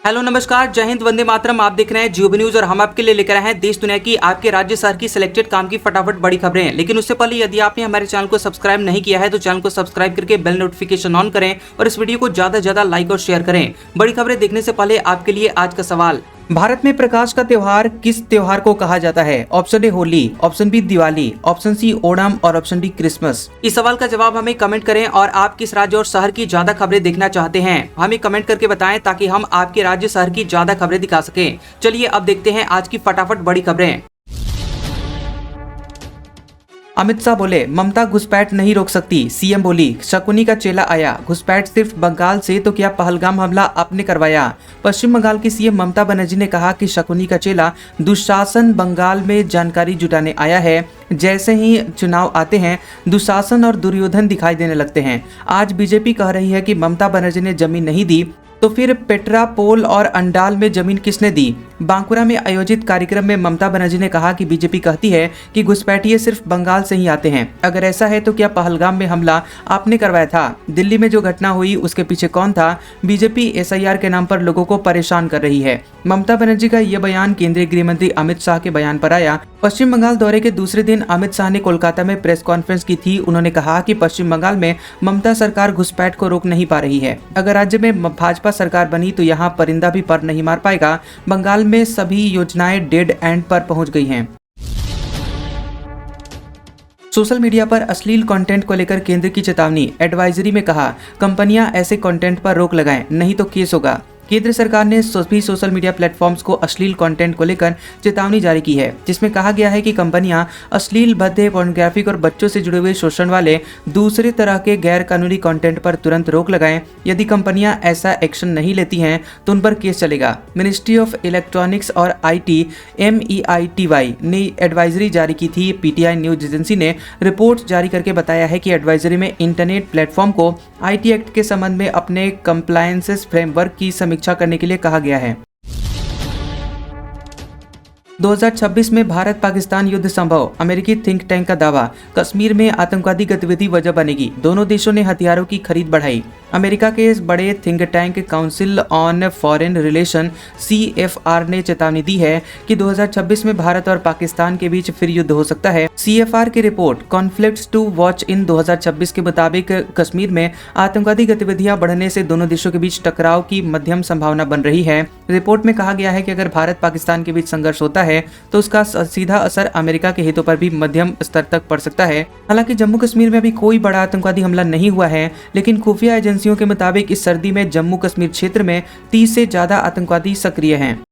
Hello नमस्कार, जय हिंद, वंदे मातरम। आप देख रहे हैं जियो न्यूज और हम आपके लिए लेकर आए हैं देश दुनिया की, आपके राज्य शहर की सिलेक्टेड काम की फटाफट बड़ी खबरें। लेकिन उससे पहले यदि आपने हमारे चैनल को सब्सक्राइब नहीं किया है तो चैनल को सब्सक्राइब करके बेल नोटिफिकेशन ऑन करें और इस वीडियो को ज्यादा से ज्यादा लाइक और शेयर करें। बड़ी खबरें देखने से पहले आपके लिए आज का सवाल, भारत में प्रकाश का त्योहार किस त्योहार को कहा जाता है? Option A Holi, option B Diwali, option C Onam और ऑप्शन डी क्रिसमस। इस सवाल का जवाब हमें कमेंट करें और आप किस राज्य और शहर की ज्यादा खबरें देखना चाहते हैं हमें कमेंट करके बताएं ताकि हम आपके राज्य शहर की ज्यादा खबरें दिखा सकें। चलिए अब देखते हैं आज की फटाफट बड़ी खबरें। अमित शाह बोले ममता घुसपैठ नहीं रोक सकती, सीएम बोली शकुनी का चेला आया, घुसपैठ सिर्फ बंगाल से तो क्या पहलगाम हमला आपने करवाया। पश्चिम बंगाल की सीएम ममता बनर्जी ने कहा कि शकुनी का चेला दुशासन बंगाल में जानकारी जुटाने आया है। जैसे ही चुनाव आते हैं दुशासन और दुर्योधन दिखाई देने लगते हैं। आज बीजेपी कह रही है कि ममता बनर्जी ने जमीन नहीं दी तो फिर पेट्रापोल और अंडाल में जमीन किसने दी। बांकुरा में आयोजित कार्यक्रम में ममता बनर्जी ने कहा कि बीजेपी कहती है कि घुसपैठिए सिर्फ बंगाल से ही आते हैं। अगर ऐसा है तो क्या पहलगाम में हमला आपने करवाया था? दिल्ली में जो घटना हुई उसके पीछे कौन था? बीजेपी एसआईआर के नाम पर लोगों को परेशान कर रही है। ममता बनर्जी का यह बयान केंद्रीय गृह मंत्री अमित शाह के बयान पर आया। पश्चिम बंगाल दौरे के दूसरे दिन अमित शाह ने कोलकाता में प्रेस कॉन्फ्रेंस की थी। उन्होंने कहा कि पश्चिम बंगाल में ममता सरकार घुसपैठ को रोक नहीं पा रही है। अगर राज्य में भाजपा सरकार बनी तो यहाँ परिंदा भी पर नहीं मार पाएगा। बंगाल में सभी योजनाएं डेड एंड पर पहुंच गई हैं। सोशल मीडिया पर अश्लील कंटेंट को लेकर केंद्र की चेतावनी। एडवाइजरी में कहा कंपनियां ऐसे कंटेंट पर रोक लगाएं, नहीं तो केस होगा। केंद्र सरकार ने सभी सोशल मीडिया प्लेटफॉर्म्स को अश्लील कंटेंट को लेकर चेतावनी जारी की है, जिसमें कहा गया है कि कंपनियां अश्लील, भद्दे, पोर्नोग्राफिक और बच्चों से जुड़े हुए शोषण वाले दूसरे तरह के गैर कानूनी कंटेंट पर तुरंत रोक लगाएं। यदि कंपनियां ऐसा एक्शन नहीं लेती हैं तो उन पर केस चलेगा। मिनिस्ट्री ऑफ इलेक्ट्रॉनिक्स और आईटी MEITY ने एडवाइजरी जारी की थी। पीटीआई न्यूज एजेंसी ने रिपोर्ट जारी करके बताया है कि एडवाइजरी में इंटरनेट प्लेटफॉर्म को IT एक्ट के संबंध में अपने कंप्लायंसेस फ्रेमवर्क की समीक्षा करने के लिए कहा गया है। 2026 में भारत पाकिस्तान युद्ध संभव, अमेरिकी थिंक टैंक का दावा। कश्मीर में आतंकवादी गतिविधि वजह बनेगी, दोनों देशों ने हथियारों की खरीद बढ़ाई। अमेरिका के इस बड़े think tank council on foreign relation CFR ने चेतावनी दी है कि 2026 में भारत और पाकिस्तान के बीच फिर युद्ध हो सकता है। CFR की report conflicts to watch in 2026 के मुताबिक कश्मीर में आतंकवादी गतिविधियां बढ़ने से दोनों देशों के बीच टकराव की मध्यम संभावना बन रही है। रिपोर्ट में कहा गया है कि अगर भारत पाकिस्तान के बीच संघर्ष होता है तो उसका सीधा असर अमेरिका के हितों पर भी मध्यम स्तर तक पड़ सकता है। हालांकि जम्मू कश्मीर में अभी कोई बड़ा आतंकवादी हमला नहीं हुआ है, लेकिन खुफिया एजेंसियों के मुताबिक इस सर्दी में जम्मू कश्मीर क्षेत्र में 30 से ज्यादा आतंकवादी सक्रिय हैं।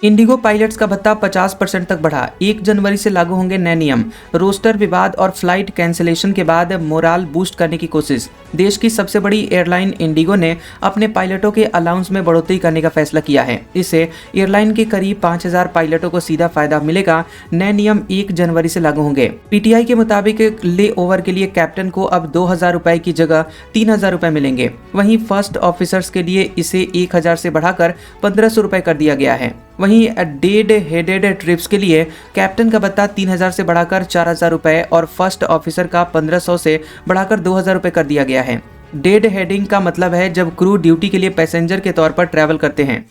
इंडिगो पायलट्स का भत्ता 50% तक बढ़ा, 1 जनवरी से लागू होंगे नए नियम। रोस्टर विवाद और फ्लाइट कैंसिलेशन के बाद मोराल बूस्ट करने की कोशिश। देश की सबसे बड़ी एयरलाइन इंडिगो ने अपने पायलटों के अलाउंस में बढ़ोतरी करने का फैसला किया है। इससे एयरलाइन के करीब 5000 पायलटों को सीधा फायदा मिलेगा। नए नियम 1 जनवरी से लागू होंगे। PTI के मुताबिक ले ओवर के लिए कैप्टन को अब 2000 रुपए की जगह 3000 रुपए मिलेंगे। वहीं फर्स्ट ऑफिसर्स के लिए इसे 1000 से बढ़ाकर 1500 रुपए कर दिया गया है। वहीं डेड हेडेड ट्रिप्स के लिए कैप्टन का भत्ता 3000 से बढ़ाकर 4000 रुपए और फर्स्ट ऑफिसर का 1500 से बढ़ाकर 2000 रुपए कर दिया गया है। डेड हेडिंग का मतलब है जब क्रू ड्यूटी के लिए पैसेंजर के तौर पर ट्रैवल करते हैं।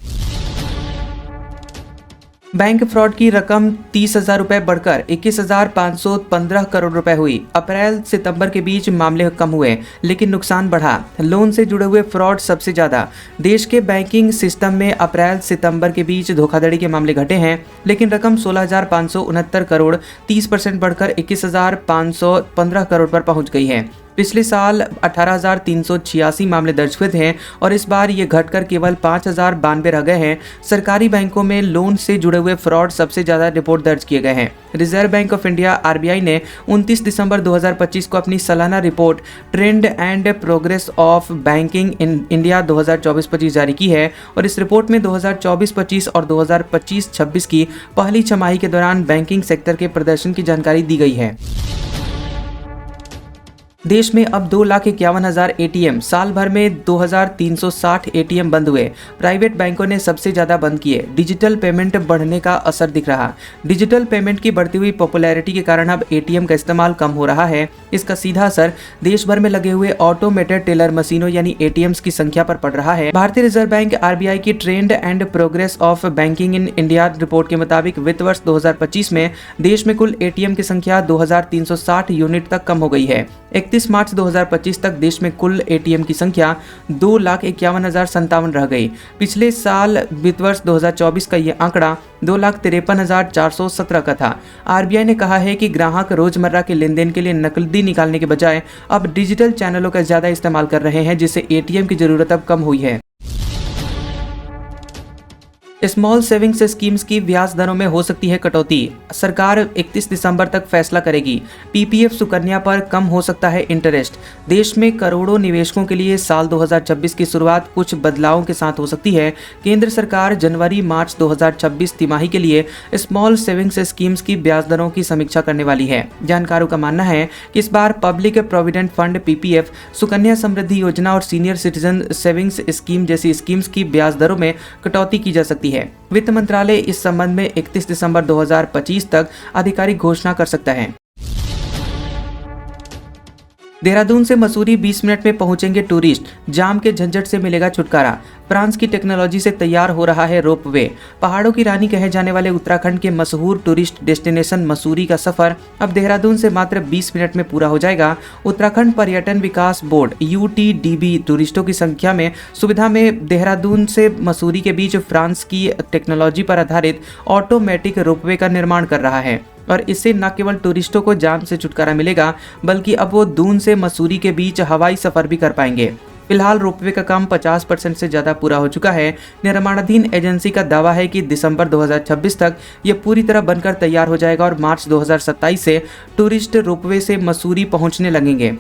बैंक फ्रॉड की रकम 30,000 रुपए बढ़कर 21,515 करोड़ रुपए हुई। अप्रैल सितंबर के बीच मामले कम हुए लेकिन नुकसान बढ़ा। लोन से जुड़े हुए फ्रॉड सबसे ज्यादा। देश के बैंकिंग सिस्टम में अप्रैल सितंबर के बीच धोखाधड़ी के मामले घटे हैं, लेकिन रकम 16,569 करोड़ 30% बढ़कर 21,515 करोड़ पर पहुंच गई है। पिछले साल 18,386 मामले दर्ज हुए थे और इस बार ये घटकर केवल 5,092 रह गए हैं। सरकारी बैंकों में लोन से जुड़े हुए फ्रॉड सबसे ज्यादा रिपोर्ट दर्ज किए गए हैं। Reserve bank of India RBI ने 29 दिसंबर 2025 को अपनी सालाना report trend and progress of banking in India 2024-25 जारी की है और इस रिपोर्ट में 2024-25 और 2025-26 की पहली छमाही के दौरान बैंकिंग सेक्टर के प्रदर्शन की जानकारी दी गई है। देश में अब 2,51,000 एटीएम, साल भर में 2,360 एटीएम बंद हुए। प्राइवेट बैंकों ने सबसे ज्यादा बंद किए। डिजिटल पेमेंट बढ़ने का असर दिख रहा। डिजिटल पेमेंट की बढ़ती हुई पॉपुलैरिटी के कारण अब एटीएम का इस्तेमाल कम हो रहा है। इसका सीधा असर देश भर में लगे हुए ऑटोमेटेड टेलर मशीनों यानी एटीएम्स की संख्या पर पड़ रहा है। भारतीय रिजर्व बैंक आरबीआई की trend and progress of banking in India report के मुताबिक वित्त वर्ष 2025 में देश में कुल एटीएम की संख्या 2,360 यूनिट तक कम हो गई है। 31 मार्च 2025 तक देश में कुल एटीएम की संख्या 2,51,057 रह गई। पिछले साल वित्त वर्ष 2024 का ये आंकड़ा 2,53,417 का था। आरबीआई ने कहा है कि ग्राहक रोजमर्रा के लेन देन के लिए नकदी निकालने के बजाय अब डिजिटल चैनलों का ज्यादा इस्तेमाल कर रहे हैं, जिससे एटीएम की जरूरत अब कम हुई है। स्मॉल सेविंग्स स्कीम्स की ब्याज दरों में हो सकती है कटौती। सरकार 31 दिसंबर तक फैसला करेगी। पीपीएफ सुकन्या पर कम हो सकता है इंटरेस्ट। देश में करोड़ों निवेशकों के लिए साल 2026 की शुरुआत कुछ बदलावों के साथ हो सकती है। केंद्र सरकार जनवरी-मार्च 2026 तिमाही के लिए स्मॉल सेविंग्स स्कीम्स की ब्याज दरों की समीक्षा करने वाली है। जानकारों का मानना है कि इस बार public provident fund PPF, Sukanya Samriddhi Yojana और सीनियर सिटीजन सेविंग्स स्कीम जैसी स्कीम्स की ब्याज दरों में कटौती की जा सकती है। वित्त मंत्रालय इस संबंध में 31 दिसंबर 2025 तक आधिकारिक घोषणा कर सकता है। देहरादून से मसूरी 20 मिनट में पहुंचेंगे टूरिस्ट। जाम के झंझट से मिलेगा छुटकारा। फ्रांस की टेक्नोलॉजी से तैयार हो रहा है रोपवे। पहाड़ों की रानी कहे जाने वाले उत्तराखंड के मशहूर टूरिस्ट डेस्टिनेशन मसूरी का सफर अब देहरादून से मात्र 20 मिनट में पूरा हो जाएगा। उत्तराखंड पर्यटन विकास बोर्ड UTDB टूरिस्टों की संख्या में सुविधा में देहरादून से मसूरी के बीच फ्रांस की टेक्नोलॉजी पर आधारित ऑटोमेटिक रोपवे का निर्माण कर रहा है और इससे न केवल टूरिस्टों को जाम से छुटकारा मिलेगा बल्कि अब वो दून से मसूरी के बीच हवाई सफर भी कर पाएंगे। फिलहाल रोपवे का काम 50% से ज्यादा पूरा हो चुका है। निर्माणाधीन एजेंसी का दावा है कि दिसंबर 2026 तक ये पूरी तरह बनकर तैयार हो जाएगा और मार्च 2027 से टूरिस्ट रोपवे से मसूरी पहुंचने लगेंगे।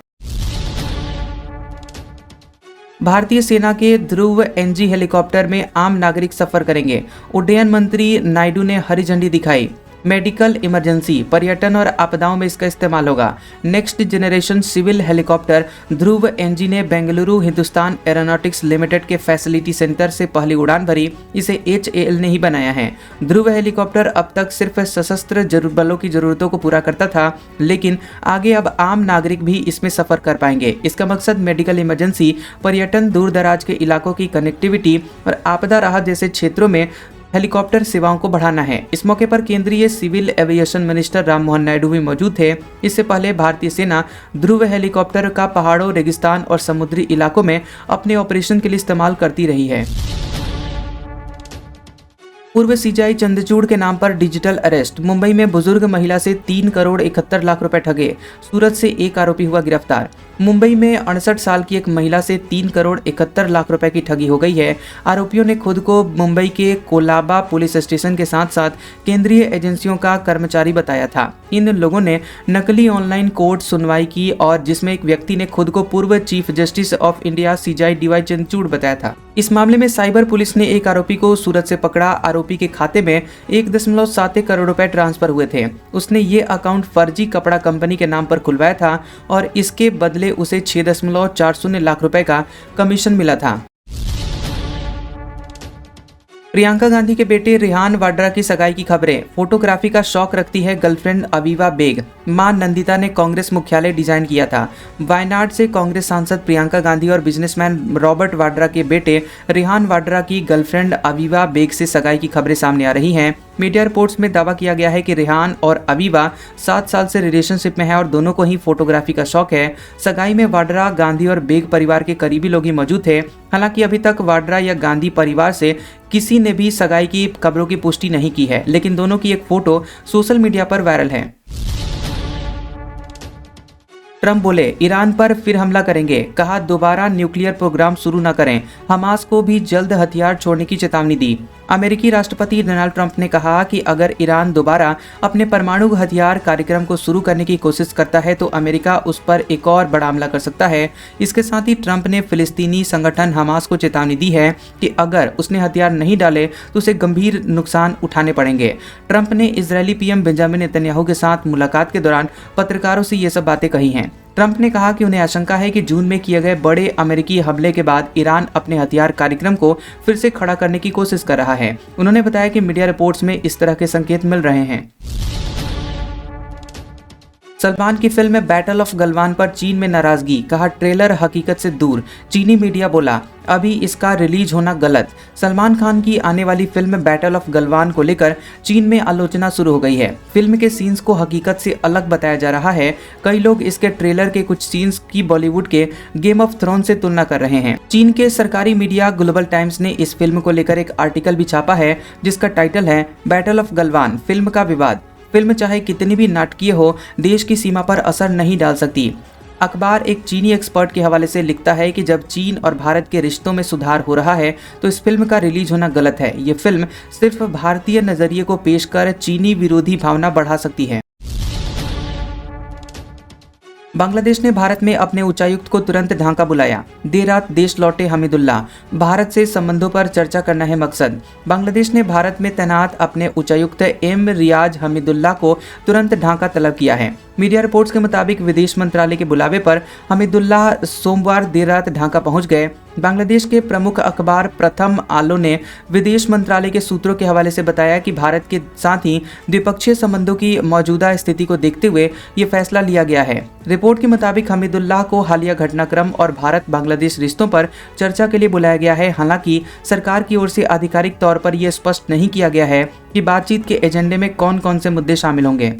भारतीय सेना के ध्रुव NG हेलीकॉप्टर में आम नागरिक सफर करेंगे। उड्डयन मंत्री नायडू ने हरी झंडी दिखाई। मेडिकल इमरजेंसी, पर्यटन और आपदाओं में इसका इस्तेमाल होगा। नेक्स्ट जनरेशन सिविल हेलीकॉप्टर ध्रुव NG ने बेंगलुरु हिंदुस्तान एरोनॉटिक्स लिमिटेड के फैसिलिटी सेंटर से पहली उड़ान भरी। इसे HAL ने ही बनाया है। ध्रुव हेलीकॉप्टर अब तक सिर्फ सशस्त्र बलों की जरूरतों को पूरा करता था, लेकिन आगे अब आम नागरिक भी इसमें सफर कर पाएंगे। इसका मकसद मेडिकल इमरजेंसी, पर्यटन, दूर दराज के इलाकों की कनेक्टिविटी और आपदा राहत जैसे क्षेत्रों में हेलीकॉप्टर सेवाओं को बढ़ाना है। इस मौके पर केंद्रीय civil aviation minister Rammohan Naidu भी मौजूद थे। इससे पहले भारतीय सेना ध्रुव हेलीकॉप्टर का पहाड़ों, रेगिस्तान और समुद्री इलाकों में अपने ऑपरेशन के लिए इस्तेमाल करती रही है। पूर्व सीजाई चंद्रचूड़ के नाम पर डिजिटल अरेस्ट। मुंबई में बुजुर्ग महिला से 3 करोड़ 71 लाख रुपए ठगे। सूरत से एक आरोपी हुआ गिरफ्तार। मुंबई में 68 साल की एक महिला से 3 करोड़ 71 लाख रुपए की ठगी हो गई है। आरोपियों ने खुद को मुंबई के कोलाबा पुलिस स्टेशन के साथ साथ केंद्रीय एजेंसियों का कर्मचारी बताया था। इन लोगों ने नकली ऑनलाइन कोर्ट सुनवाई की और जिसमें एक व्यक्ति ने खुद को पूर्व chief justice of India CJI DY Chandrachud बताया था। इस मामले में साइबर पुलिस ने एक आरोपी को सूरत से पकड़ा। आरोपी के खाते में 1.7 करोड़ रुपए ट्रांसफर हुए थे। उसने ये अकाउंट फर्जी कपड़ा कंपनी के नाम पर खुलवाया था और इसके बदले उसे 6.40 लाख रुपए का कमीशन मिला था। प्रियंका गांधी के बेटे रेहान वाड्रा की सगाई की खबरें। फोटोग्राफी का शौक रखती है गर्लफ्रेंड अवीवा बेग। मां नंदिता ने कांग्रेस मुख्यालय डिजाइन किया था। वायनाड से कांग्रेस सांसद प्रियंका गांधी और बिजनेसमैन रॉबर्ट वाड्रा के बेटे रेहान वाड्रा की गर्लफ्रेंड अवीवा बेग से सगाई की खबरें सामने आ रही हैं। मीडिया रिपोर्ट्स में दावा किया गया है कि रेहान और अवीवा 7 साल से रिलेशनशिप में है और दोनों को ही फोटोग्राफी का शौक है। सगाई में वाड्रा, गांधी और बेग परिवार के करीबी लोग ही मौजूद थे। हालांकि अभी तक वाड्रा या गांधी परिवार से किसी ने भी सगाई की खबरों की पुष्टि नहीं की है, लेकिन दोनों की एक फोटो सोशल मीडिया पर वायरल है। ट्रंप बोले ईरान पर फिर हमला करेंगे। कहा दोबारा न्यूक्लियर प्रोग्राम शुरू न करें। हमास को भी जल्द हथियार छोड़ने की चेतावनी दी। अमेरिकी राष्ट्रपति डोनाल्ड ट्रंप ने कहा कि अगर ईरान दोबारा अपने परमाणु हथियार कार्यक्रम को शुरू करने की कोशिश करता है तो अमेरिका उस पर एक और बड़ा हमला कर सकता है। इसके साथ ही ट्रंप ने फिलिस्तीनी संगठन हमास को चेतावनी दी है कि अगर उसने हथियार नहीं डाले तो उसे गंभीर नुकसान उठाने पड़ेंगे। ट्रंप ने इजरायली PM बेंजामिन नेतन्याहू के साथ मुलाकात के दौरान पत्रकारों से ये सब बातें कही हैं। ट्रंप ने कहा कि उन्हें आशंका है कि जून में किए गए बड़े अमेरिकी हमले के बाद ईरान अपने हथियार कार्यक्रम को फिर से खड़ा करने की कोशिश कर रहा है। उन्होंने बताया कि मीडिया रिपोर्ट्स में इस तरह के संकेत मिल रहे हैं। सलमान की फिल्म बैटल ऑफ गलवान पर चीन में नाराजगी, कहा ट्रेलर हकीकत से दूर। चीनी मीडिया बोला अभी इसका रिलीज होना गलत। सलमान खान की आने वाली फिल्म बैटल ऑफ गलवान को लेकर चीन में आलोचना शुरू हो गई है। फिल्म के सीन्स को हकीकत से अलग बताया जा रहा है। कई लोग इसके ट्रेलर के कुछ सीन्स की बॉलीवुड के गेम ऑफ थ्रोन से तुलना कर रहे हैं। चीन के सरकारी मीडिया ग्लोबल टाइम्स ने इस फिल्म को लेकर एक आर्टिकल भी छापा है जिसका टाइटल है बैटल ऑफ गलवान, फिल्म का विवाद। फिल्म चाहे कितनी भी नाटकीय हो, देश की सीमा पर असर नहीं डाल सकती। अखबार एक चीनी एक्सपर्ट के हवाले से लिखता है कि जब चीन और भारत के रिश्तों में सुधार हो रहा है तो इस फिल्म का रिलीज होना गलत है। ये फिल्म सिर्फ भारतीय नजरिए को पेश कर चीनी विरोधी भावना बढ़ा सकती है। बांग्लादेश ने भारत में अपने उच्चायुक्त को तुरंत ढाका बुलाया। देर रात देश लौटे हमीदुल्ला, भारत से संबंधों पर चर्चा करना है मकसद। बांग्लादेश ने भारत में तैनात अपने उच्चायुक्त एम रियाज हमीदुल्ला को तुरंत ढाका तलब किया है। मीडिया रिपोर्ट्स के मुताबिक विदेश मंत्रालय के बुलावे पर हमीदुल्ला सोमवार देर रात ढाका पहुंच गए। बांग्लादेश के प्रमुख अखबार प्रथम आलो ने विदेश मंत्रालय के सूत्रों के हवाले से बताया कि भारत के साथ ही द्विपक्षीय संबंधों की मौजूदा स्थिति को देखते हुए ये फैसला लिया गया है। रिपोर्ट के मुताबिक हमीदुल्लाह को हालिया घटनाक्रम और भारत बांग्लादेश रिश्तों पर चर्चा के लिए बुलाया गया है। हालांकि सरकार की ओर से आधिकारिक तौर पर यह स्पष्ट नहीं किया गया है कि बातचीत के एजेंडे में कौन कौन से मुद्दे शामिल होंगे।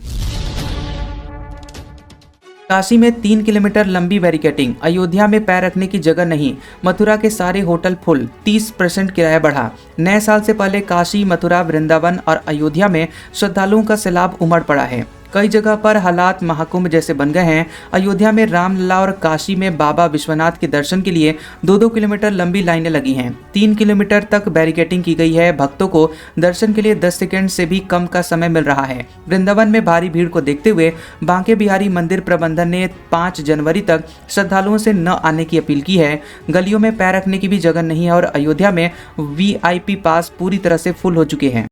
काशी में 3 किलोमीटर लंबी बैरिकेटिंग, अयोध्या में पैर रखने की जगह नहीं, मथुरा के सारे होटल फुल, 30% किराया बढ़ा। नए साल से पहले काशी, मथुरा, वृंदावन और अयोध्या में श्रद्धालुओं का सैलाब उमड़ पड़ा है। कई जगह पर हालात महाकुंभ जैसे बन गए हैं। अयोध्या में रामलला और काशी में बाबा विश्वनाथ के दर्शन के लिए 2-2 किलोमीटर लंबी लाइनें लगी हैं। 3 किलोमीटर तक बैरिकेटिंग की गई है। भक्तों को दर्शन के लिए 10 सेकंड से भी कम का समय मिल रहा है। वृंदावन में भारी भीड़ को देखते हुए बांके बिहारी मंदिर प्रबंधन ने 5 जनवरी तक श्रद्धालुओं से न आने की अपील की है। गलियों में पैर रखने की भी जगह नहीं है और अयोध्या में VIP पास पूरी तरह से फुल हो चुके हैं।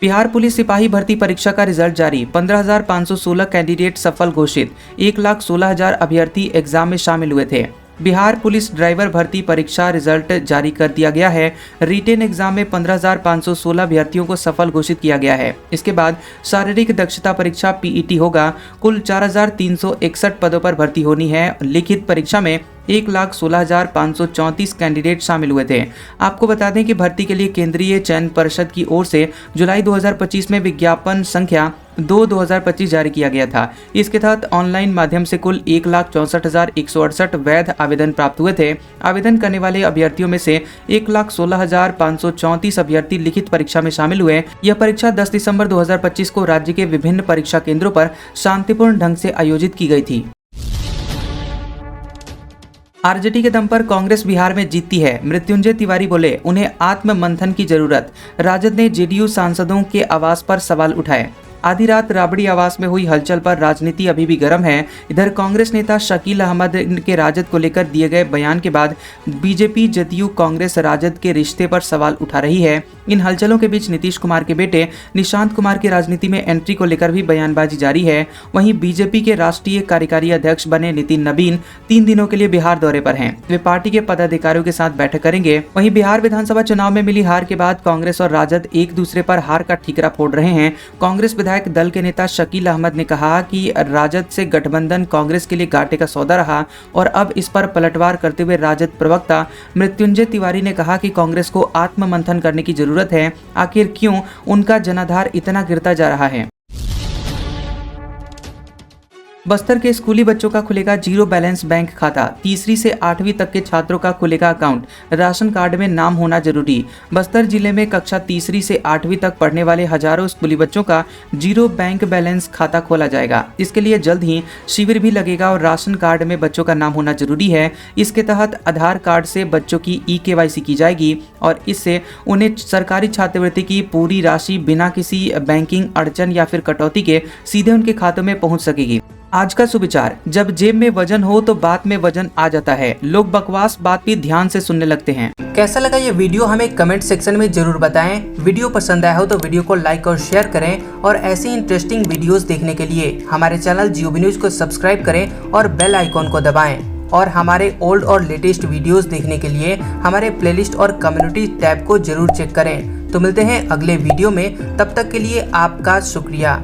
बिहार पुलिस सिपाही भर्ती परीक्षा का रिजल्ट जारी। 15,516 कैंडिडेट सफल घोषित। 1,16,000 अभ्यर्थी एग्जाम में शामिल हुए थे। बिहार पुलिस ड्राइवर भर्ती परीक्षा रिजल्ट जारी कर दिया गया है। रिटेन एग्जाम में 15,516 अभ्यर्थियों को सफल घोषित किया गया है। इसके बाद शारीरिक दक्षता परीक्षा PET होगा। कुल 4,361 पदों पर भर्ती होनी है। लिखित परीक्षा में 1,16,534 कैंडिडेट शामिल हुए थे। आपको बता दें कि भर्ती के लिए केंद्रीय चयन परिषद की ओर से जुलाई 2025 में विज्ञापन संख्या 2/2025 जारी किया गया था। इसके तहत ऑनलाइन माध्यम से कुल 1,64,168 वैध आवेदन प्राप्त हुए थे। आवेदन करने वाले अभ्यर्थियों में से 1,16,534 अभ्यर्थी लिखित परीक्षा में शामिल हुए। यह परीक्षा 10 दिसंबर 2025 को राज्य के विभिन्न परीक्षा केंद्रों पर शांतिपूर्ण ढंग से आयोजित की गई थी। आरजेडी के दम पर कांग्रेस बिहार में जीतती है। मृत्युंजय तिवारी बोले उन्हें आत्म मंथन की जरूरत। राजद ने जेडीयू सांसदों के आवास पर सवाल उठाए। आधी रात राबड़ी आवास में हुई हलचल पर राजनीति अभी भी गर्म है। इधर कांग्रेस नेता शकील अहमद के राजद को लेकर दिए गए बयान के बाद बीजेपी, जदयू, कांग्रेस राजद के रिश्ते पर सवाल उठा रही है। इन हलचलों के बीच नीतीश कुमार के बेटे निशांत कुमार की राजनीति में एंट्री को लेकर भी बयानबाजी जारी है। वहीं बीजेपी के राष्ट्रीय कार्यकारी अध्यक्ष बने नितिन नवीन 3 दिनों के लिए बिहार दौरे पर हैं। वे पार्टी के पदाधिकारियों के साथ बैठक करेंगे। वहीं बिहार विधानसभा चुनाव में मिली हार के बाद कांग्रेस और राजद एक दूसरे पर हार का ठीकरा फोड़ रहे हैं। कांग्रेस विधायक दल के नेता शकील अहमद ने कहा कि राजद से गठबंधन कांग्रेस के लिए घाटे का सौदा रहा और अब इस पर पलटवार करते हुए राजद प्रवक्ता मृत्युंजय तिवारी ने कहा कि कांग्रेस को आत्म मंथन करने की जरूरत है। आखिर क्यों उनका जनाधार इतना गिरता जा रहा है। बस्तर के स्कूली बच्चों का खुलेगा 0 बैलेंस बैंक खाता। 3वीं से 8वीं तक के छात्रों का खुलेगा अकाउंट। राशन कार्ड में नाम होना जरूरी। बस्तर जिले में कक्षा 3वीं से 8वीं तक पढ़ने वाले हजारों स्कूली बच्चों का 0 बैंक बैलेंस खाता खोला जाएगा। इसके लिए जल्द ही शिविर भी लगेगा और राशन कार्ड में बच्चों का नाम होना जरूरी है। इसके तहत आधार कार्ड से बच्चों की eKYC की जाएगी और इससे उन्हें सरकारी छात्रवृत्ति की पूरी राशि बिना किसी बैंकिंग अड़चन या फिर कटौती के सीधे उनके खातों में पहुंच सकेगी। आज का सुविचार, जब जेब में वजन हो तो बात में वजन आ जाता है। लोग बकवास बात भी ध्यान से सुनने लगते हैं। कैसा लगा ये वीडियो हमें कमेंट सेक्शन में जरूर बताएं। वीडियो पसंद आया हो तो वीडियो को लाइक और शेयर करें और ऐसी इंटरेस्टिंग वीडियोस देखने के लिए हमारे चैनल GOB न्यूज को सब्सक्राइब करें और बेल आइकॉन को दबाएं। और हमारे ओल्ड और लेटेस्ट वीडियोस देखने के लिए हमारे प्लेलिस्ट और कम्युनिटी टैब को जरूर चेक करें। तो मिलते हैं अगले वीडियो में, तब तक के लिए आपका शुक्रिया।